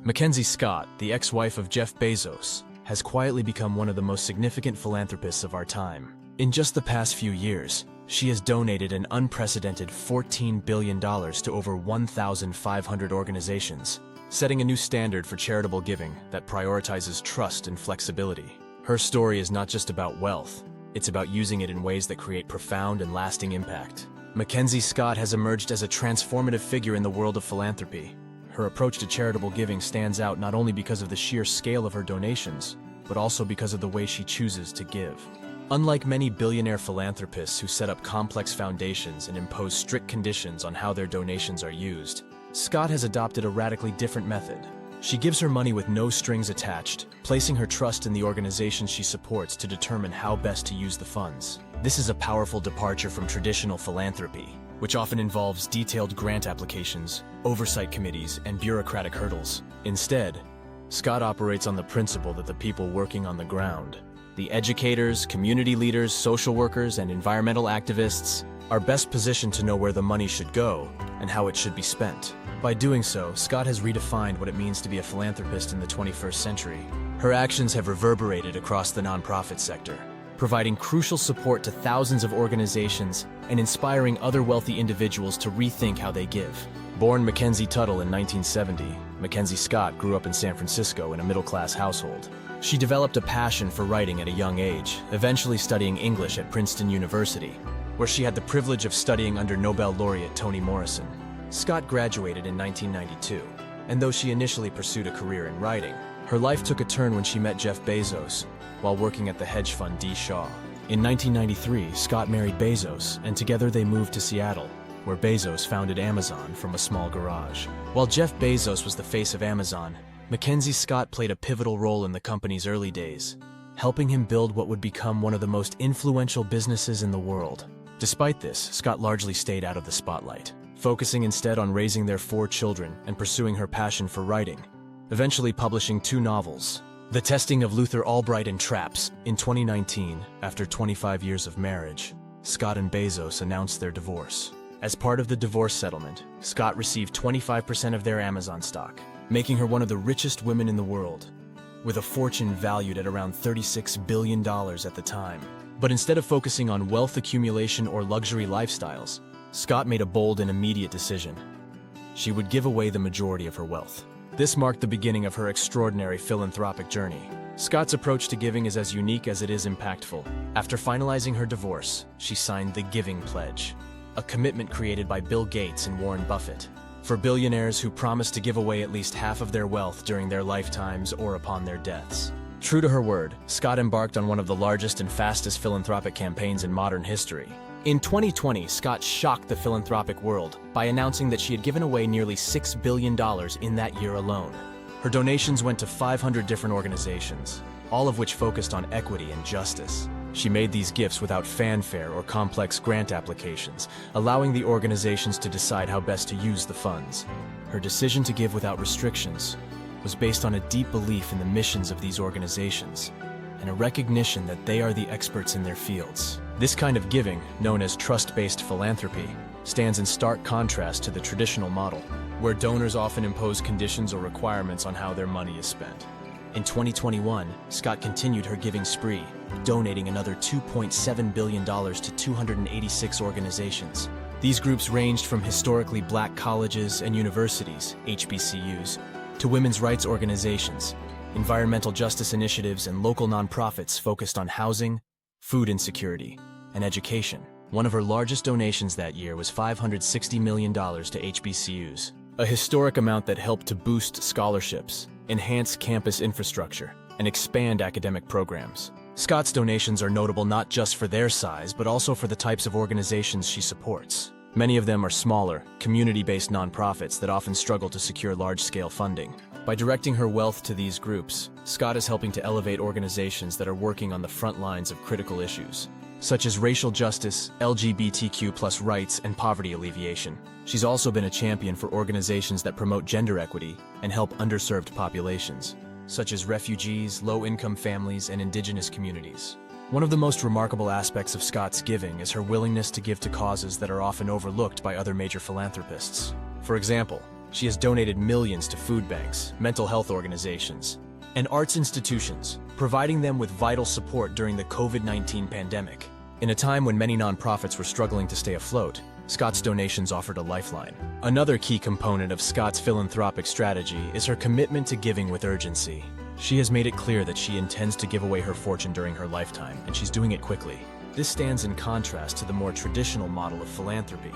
Mackenzie Scott, the ex-wife of Jeff Bezos, has quietly become one of the most significant philanthropists of our time. In just the past few years, she has donated an unprecedented $14 billion to over 1,500 organizations, setting a new standard for charitable giving that prioritizes trust and flexibility. Her story is not just about wealth, it's about using it in ways that create profound and lasting impact. Mackenzie Scott has emerged as a transformative figure in the world of philanthropy. Her approach to charitable giving stands out not only because of the sheer scale of her donations, but also because of the way she chooses to give. Unlike many billionaire philanthropists who set up complex foundations and impose strict conditions on how their donations are used, Scott has adopted a radically different method. She gives her money with no strings attached, placing her trust in the organizations she supports to determine how best to use the funds. This is a powerful departure from traditional philanthropy, which often involves detailed grant applications, oversight committees, and bureaucratic hurdles. Instead, Scott operates on the principle that the people working on the ground, the educators, community leaders, social workers, and environmental activists, are best positioned to know where the money should go and how it should be spent. By doing so, Scott has redefined what it means to be a philanthropist in the 21st century. Her actions have reverberated across the nonprofit sector, providing crucial support to thousands of organizations and inspiring other wealthy individuals to rethink how they give. Born Mackenzie Tuttle in 1970, Mackenzie Scott grew up in San Francisco in a middle-class household. She developed a passion for writing at a young age, eventually studying English at Princeton University, where she had the privilege of studying under Nobel laureate Toni Morrison. Scott graduated in 1992, and though she initially pursued a career in writing, her life took a turn when she met Jeff Bezos while working at the hedge fund D. Shaw. In 1993, Scott married Bezos, and together they moved to Seattle, where Bezos founded Amazon from a small garage. While Jeff Bezos was the face of Amazon, Mackenzie Scott played a pivotal role in the company's early days, helping him build what would become one of the most influential businesses in the world. Despite this, Scott largely stayed out of the spotlight, focusing instead on raising their 4 children and pursuing her passion for writing, eventually publishing 2 novels, The Testing of Luther Albright and Traps. In 2019, after 25 years of marriage, Scott and Bezos announced their divorce. As part of the divorce settlement, Scott received 25% of their Amazon stock, making her one of the richest women in the world, with a fortune valued at around $36 billion at the time. But instead of focusing on wealth accumulation or luxury lifestyles, Scott made a bold and immediate decision. She would give away the majority of her wealth. This marked the beginning of her extraordinary philanthropic journey. Scott's approach to giving is as unique as it is impactful. After finalizing her divorce, she signed the Giving Pledge, a commitment created by Bill Gates and Warren Buffett, for billionaires who promised to give away at least half of their wealth during their lifetimes or upon their deaths. True to her word, Scott embarked on one of the largest and fastest philanthropic campaigns in modern history. In 2020, Scott shocked the philanthropic world by announcing that she had given away nearly $6 billion in that year alone. Her donations went to 500 different organizations, all of which focused on equity and justice. She made these gifts without fanfare or complex grant applications, allowing the organizations to decide how best to use the funds. Her decision to give without restrictions was based on a deep belief in the missions of these organizations and a recognition that they are the experts in their fields. This kind of giving, known as trust-based philanthropy, stands in stark contrast to the traditional model, where donors often impose conditions or requirements on how their money is spent. In 2021, Scott continued her giving spree, donating another $2.7 billion to 286 organizations. These groups ranged from historically black colleges and universities, HBCUs, to women's rights organizations, environmental justice initiatives, and local nonprofits focused on housing, food insecurity, and education. One of her largest donations that year was $560 million to HBCUs, a historic amount that helped to boost scholarships, enhance campus infrastructure, and expand academic programs. Scott's donations are notable not just for their size, but also for the types of organizations she supports. Many of them are smaller, community-based nonprofits that often struggle to secure large-scale funding. By directing her wealth to these groups, Scott is helping to elevate organizations that are working on the front lines of critical issues, such as racial justice, LGBTQ+ rights, and poverty alleviation. She's also been a champion for organizations that promote gender equity and help underserved populations, such as refugees, low-income families, and indigenous communities. One of the most remarkable aspects of Scott's giving is her willingness to give to causes that are often overlooked by other major philanthropists. For example, She has donated millions to food banks, mental health organizations, and arts institutions, providing them with vital support during the COVID-19 pandemic. In a time when many nonprofits were struggling to stay afloat, Scott's donations offered a lifeline. Another key component of Scott's philanthropic strategy is her commitment to giving with urgency. She has made it clear that she intends to give away her fortune during her lifetime, and she's doing it quickly. This stands in contrast to the more traditional model of philanthropy,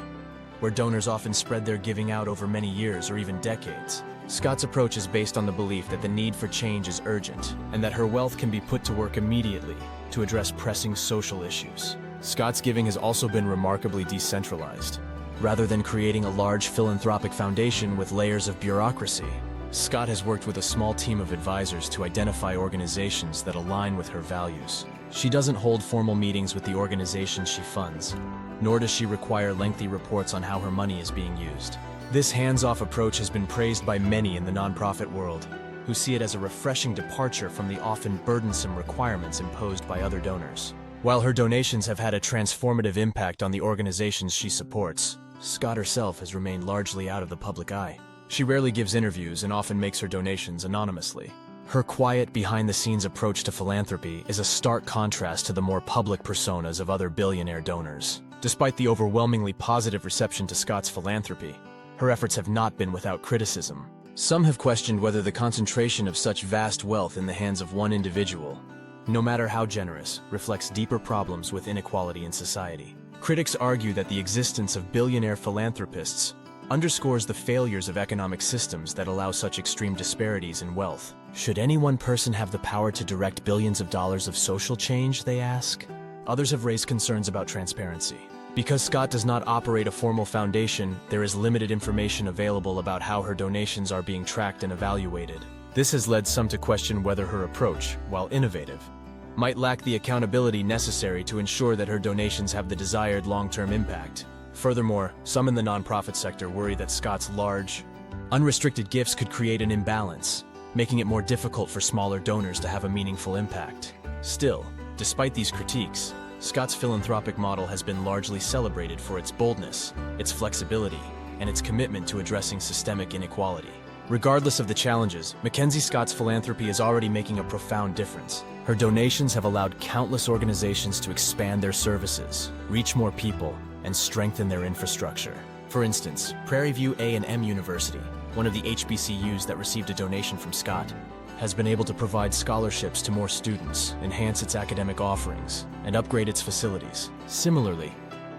where donors often spread their giving out over many years or even decades. Scott's approach is based on the belief that the need for change is urgent, and that her wealth can be put to work immediately to address pressing social issues. Scott's giving has also been remarkably decentralized. Rather than creating a large philanthropic foundation with layers of bureaucracy, Scott has worked with a small team of advisors to identify organizations that align with her values. She doesn't hold formal meetings with the organizations she funds, nor does she require lengthy reports on how her money is being used. This hands-off approach has been praised by many in the nonprofit world, who see it as a refreshing departure from the often burdensome requirements imposed by other donors. While her donations have had a transformative impact on the organizations she supports, Scott herself has remained largely out of the public eye. She rarely gives interviews and often makes her donations anonymously. Her quiet, behind-the-scenes approach to philanthropy is a stark contrast to the more public personas of other billionaire donors. Despite the overwhelmingly positive reception to Scott's philanthropy, her efforts have not been without criticism. Some have questioned whether the concentration of such vast wealth in the hands of one individual, no matter how generous, reflects deeper problems with inequality in society. Critics argue that the existence of billionaire philanthropists underscores the failures of economic systems that allow such extreme disparities in wealth. Should any one person have the power to direct billions of dollars of social change, they ask? Others have raised concerns about transparency. Because Scott does not operate a formal foundation, there is limited information available about how her donations are being tracked and evaluated. This has led some to question whether her approach, while innovative, might lack the accountability necessary to ensure that her donations have the desired long-term impact. Furthermore, some in the nonprofit sector worry that Scott's large, unrestricted gifts could create an imbalance, making it more difficult for smaller donors to have a meaningful impact. Still, despite these critiques, Scott's philanthropic model has been largely celebrated for its boldness, its flexibility, and its commitment to addressing systemic inequality. Regardless of the challenges, Mackenzie Scott's philanthropy is already making a profound difference. Her donations have allowed countless organizations to expand their services, reach more people, and strengthen their infrastructure. For instance, Prairie View A&M University, one of the HBCUs that received a donation from Scott, has been able to provide scholarships to more students, enhance its academic offerings, and upgrade its facilities. Similarly,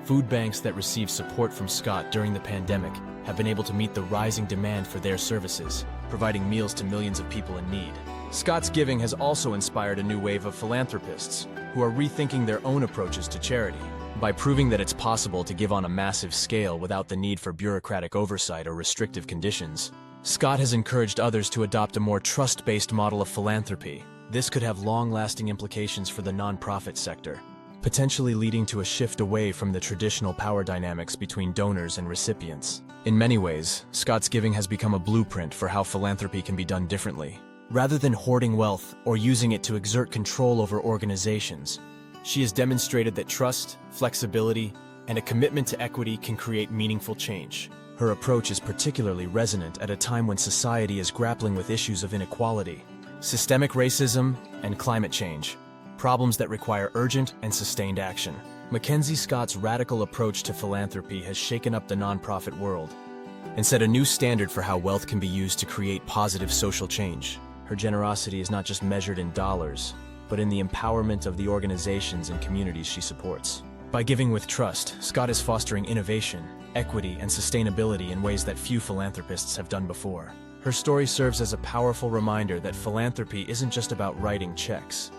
food banks that received support from Scott during the pandemic have been able to meet the rising demand for their services, providing meals to millions of people in need. Scott's giving has also inspired a new wave of philanthropists who are rethinking their own approaches to charity. By proving that it's possible to give on a massive scale without the need for bureaucratic oversight or restrictive conditions, Scott has encouraged others to adopt a more trust-based model of philanthropy. This could have long-lasting implications for the nonprofit sector, potentially leading to a shift away from the traditional power dynamics between donors and recipients. In many ways, Scott's giving has become a blueprint for how philanthropy can be done differently. Rather than hoarding wealth or using it to exert control over organizations, she has demonstrated that trust, flexibility, and a commitment to equity can create meaningful change. Her approach is particularly resonant at a time when society is grappling with issues of inequality, systemic racism, and climate change, problems that require urgent and sustained action. Mackenzie Scott's radical approach to philanthropy has shaken up the nonprofit world and set a new standard for how wealth can be used to create positive social change. Her generosity is not just measured in dollars, but in the empowerment of the organizations and communities she supports. By giving with trust, Scott is fostering innovation, equity, and sustainability in ways that few philanthropists have done before. Her story serves as a powerful reminder that philanthropy isn't just about writing checks.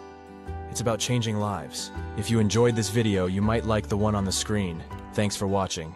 It's about changing lives. If you enjoyed this video, you might like the one on the screen. Thanks for watching.